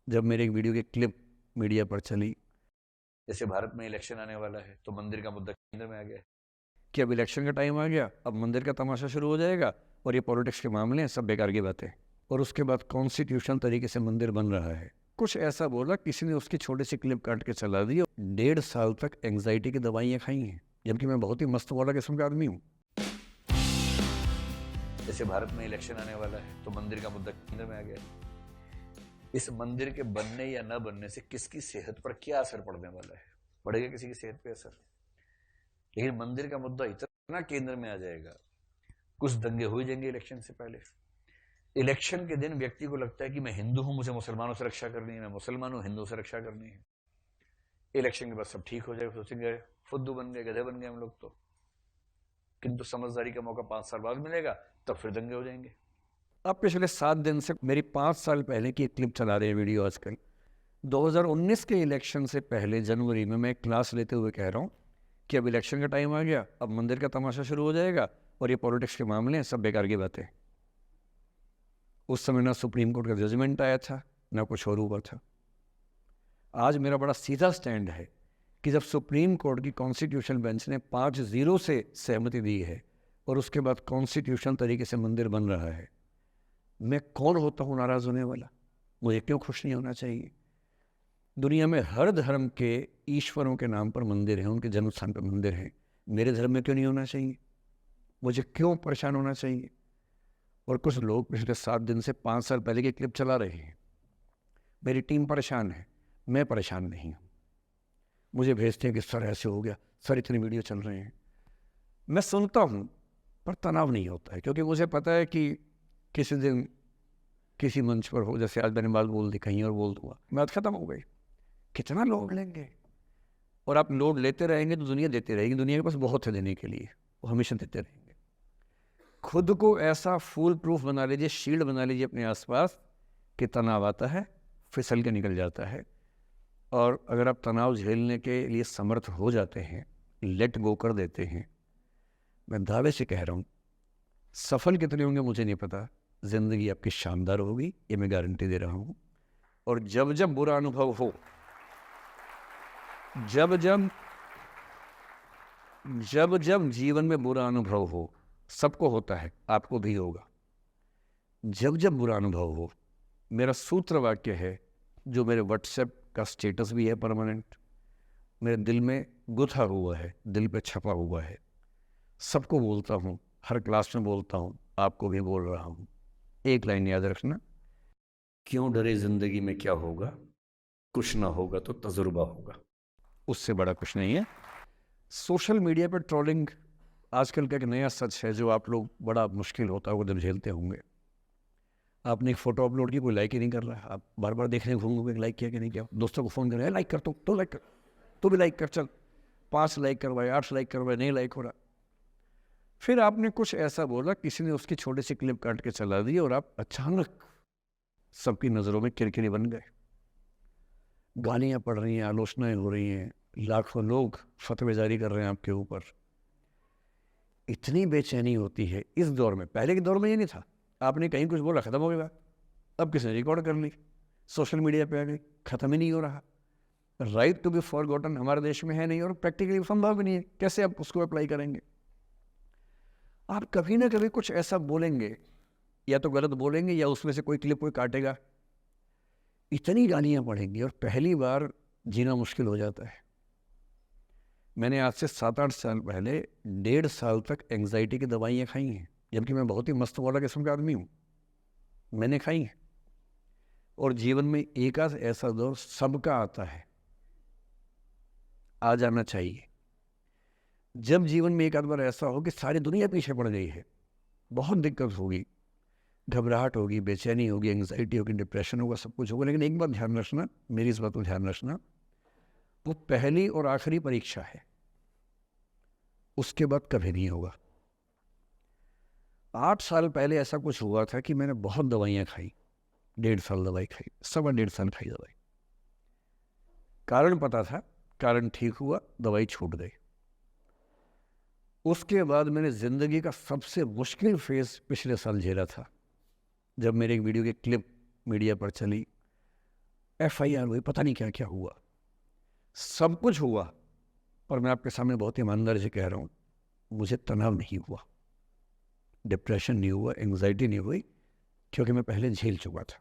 जब मेरे एक वीडियो की क्लिप मीडिया पर चली, जैसे भारत में इलेक्शन आने वाला है तो मंदिर का मुद्दा केंद्र में आ गया कि अब इलेक्शन का टाइम आ गया, अब मंदिर का तमाशा शुरू हो जाएगा और ये पॉलिटिक्स के मामले हैं, सब बेकार की बातें। और उसके बाद कॉन्स्टिट्यूशन तरीके से मंदिर बन रहा है। कुछ ऐसा बोला, किसी ने उसकी छोटी सी क्लिप काट के चला दी और 1.5 साल तक एंग्जाइटी की दवाइयाँ खाई हैं, जबकि मैं बहुत ही मस्त वाला किस्म का आदमी हूँ। जैसे भारत में इलेक्शन आने वाला है तो मंदिर का मुद्दा केंद्र में आ गया। इस मंदिर के बनने या न बनने से किसकी सेहत पर क्या असर पड़ने वाला है? पड़ेगा किसी की सेहत पे असर। लेकिन मंदिर का मुद्दा इतना केंद्र में आ जाएगा, कुछ दंगे हो जाएंगे इलेक्शन से पहले। इलेक्शन के दिन व्यक्ति को लगता है कि मैं हिंदू हूं, मुझे मुसलमानों से रक्षा करनी है, मैं मुसलमान हूं, हिंदू से रक्षा करनी है। इलेक्शन के बाद सब ठीक हो जाएगा, सोचेंगे फुद्दू बन गए, गधे बन गए हम लोग तो। किंतु समझदारी का मौका 5 साल बाद मिलेगा, तब फिर दंगे हो जाएंगे। अब पिछले 7 दिन से मेरी 5 साल पहले की एक क्लिप चला रहे हैं वीडियो आजकल। 2019 के इलेक्शन से पहले जनवरी में मैं एक क्लास लेते हुए कह रहा हूँ कि अब इलेक्शन का टाइम आ गया, अब मंदिर का तमाशा शुरू हो जाएगा और ये पॉलिटिक्स के मामले हैं, सब बेकार की बातें। उस समय ना सुप्रीम कोर्ट का जजमेंट आया था, ना कुछ और हुआ था। आज मेरा बड़ा सीधा स्टैंड है कि जब सुप्रीम कोर्ट की कॉन्स्टिट्यूशन बेंच ने 5-0 से सहमति दी है और उसके बाद कॉन्स्टिट्यूशन तरीके से मंदिर बन रहा है, मैं कौन होता हूँ नाराज़ होने वाला? मुझे क्यों खुश नहीं होना चाहिए? दुनिया में हर धर्म के ईश्वरों के नाम पर मंदिर हैं, उनके जन्म स्थान पर मंदिर हैं। मेरे धर्म में क्यों नहीं होना चाहिए? मुझे क्यों परेशान होना चाहिए? और कुछ लोग पिछले 7 दिन से 5 साल पहले की क्लिप चला रहे हैं। मेरी टीम परेशान है, मैं परेशान नहीं हूँ। मुझे भेजते हैं कि सर ऐसे हो गया, सर इतने वीडियो चल रहे हैं। मैं सुनता हूँ पर तनाव नहीं होता है, क्योंकि मुझे पता है कि किसी दिन किसी मंच पर हो, जैसे आज मैंने बात बोल दी, कहीं और बोल दूंगा, बात खत्म हो गई। कितना लोड लेंगे? और आप लोड लेते रहेंगे तो दुनिया देती रहेगी। दुनिया के पास बहुत है देने के लिए, वो हमेशा देते रहेंगे। खुद को ऐसा फूल प्रूफ बना लीजिए, शील्ड बना लीजिए अपने आसपास कि तनाव आता है फिसल के निकल जाता है। और अगर आप तनाव झेलने के लिए समर्थ हो जाते हैं, लेट गो कर देते हैं, मैं दावे से कह रहा हूँ, सफल कितने होंगे मुझे नहीं पता, जिंदगी आपकी शानदार होगी, ये मैं गारंटी दे रहा हूँ। और जब जब बुरा अनुभव हो, जब जब जब जब जीवन में बुरा अनुभव हो, सबको होता है, आपको भी होगा। जब जब बुरा अनुभव हो, मेरा सूत्र वाक्य है, जो मेरे व्हाट्सएप का स्टेटस भी है परमानेंट, मेरे दिल में गुथा हुआ है, दिल पे छपा हुआ है, सबको बोलता हूँ, हर क्लास में बोलता हूँ, आपको भी बोल रहा हूँ। एक लाइन याद रखना, क्यों डरे जिंदगी में क्या होगा, कुछ ना होगा तो तजुर्बा होगा, उससे बड़ा कुछ नहीं है। सोशल मीडिया पर ट्रोलिंग आजकल का एक नया सच है, जो आप लोग बड़ा मुश्किल होता है वो जब झेलते होंगे। आपने एक फोटो अपलोड की, कोई लाइक ही नहीं कर रहा है, आप बार बार देखने घूमोगे लाइक किया कि नहीं किया। दोस्तों को फ़ोन करें, लाइक कर, तो लाइक कर, तो भी लाइक कर, चल 5 लाइक करवाए, 8 लाइक करवाए, नहीं लाइक हो रहा। फिर आपने कुछ ऐसा बोला, किसी ने उसकी छोटी सी क्लिप काट के चला दी और आप अचानक सबकी नज़रों में किरकिरी बन गए। गालियाँ पड़ रही हैं, आलोचनाएं हो रही हैं, लाखों लोग फतवे जारी कर रहे हैं आपके ऊपर। इतनी बेचैनी होती है इस दौर में। पहले के दौर में ये नहीं था, आपने कहीं कुछ बोला ख़त्म हो गया। अब किसने रिकॉर्ड कर ली, सोशल मीडिया पे आ गई, ख़त्म ही नहीं हो रहा। राइट टू बी फॉरगॉटन हमारे देश में है नहीं, और प्रैक्टिकली संभव भी नहीं है। कैसे आप उसको अप्लाई करेंगे? आप कभी ना कभी कुछ ऐसा बोलेंगे, या तो गलत बोलेंगे या उसमें से कोई क्लिप कोई काटेगा, इतनी गालियाँ पड़ेंगी और पहली बार जीना मुश्किल हो जाता है। मैंने आज से 7-8 साल पहले 1.5 साल तक एंग्जाइटी की दवाइयाँ खाई हैं, जबकि मैं बहुत ही मस्त वाला किस्म का आदमी हूँ। मैंने खाई हैं। और जीवन में एक आध ऐसा दौर सबका आता है, आ जाना चाहिए। जब जीवन में एक आध बार ऐसा हो कि सारी दुनिया पीछे पड़ गई है, बहुत दिक्कत होगी, घबराहट होगी, बेचैनी होगी, एंग्जाइटी होगी, डिप्रेशन होगा, सब कुछ होगा। लेकिन एक बात ध्यान रखना, मेरी इस बात को ध्यान रखना, वो पहली और आखिरी परीक्षा है, उसके बाद कभी नहीं होगा। 8 साल पहले ऐसा कुछ हुआ था कि मैंने बहुत दवाइयाँ खाई, 1.5 साल दवाई खाई, 1.25 साल खाई दवाई। कारण पता था, कारण ठीक हुआ, दवाई छूट गई। उसके बाद मैंने ज़िंदगी का सबसे मुश्किल फेज़ पिछले साल झेला था, जब मेरे एक वीडियो की क्लिप मीडिया पर चली, FIR हुई, पता नहीं क्या क्या हुआ, सब कुछ हुआ, पर मैं आपके सामने बहुत ईमानदारी से कह रहा हूँ, मुझे तनाव नहीं हुआ, डिप्रेशन नहीं हुआ, एंग्जाइटी नहीं हुई, क्योंकि मैं पहले झेल चुका था।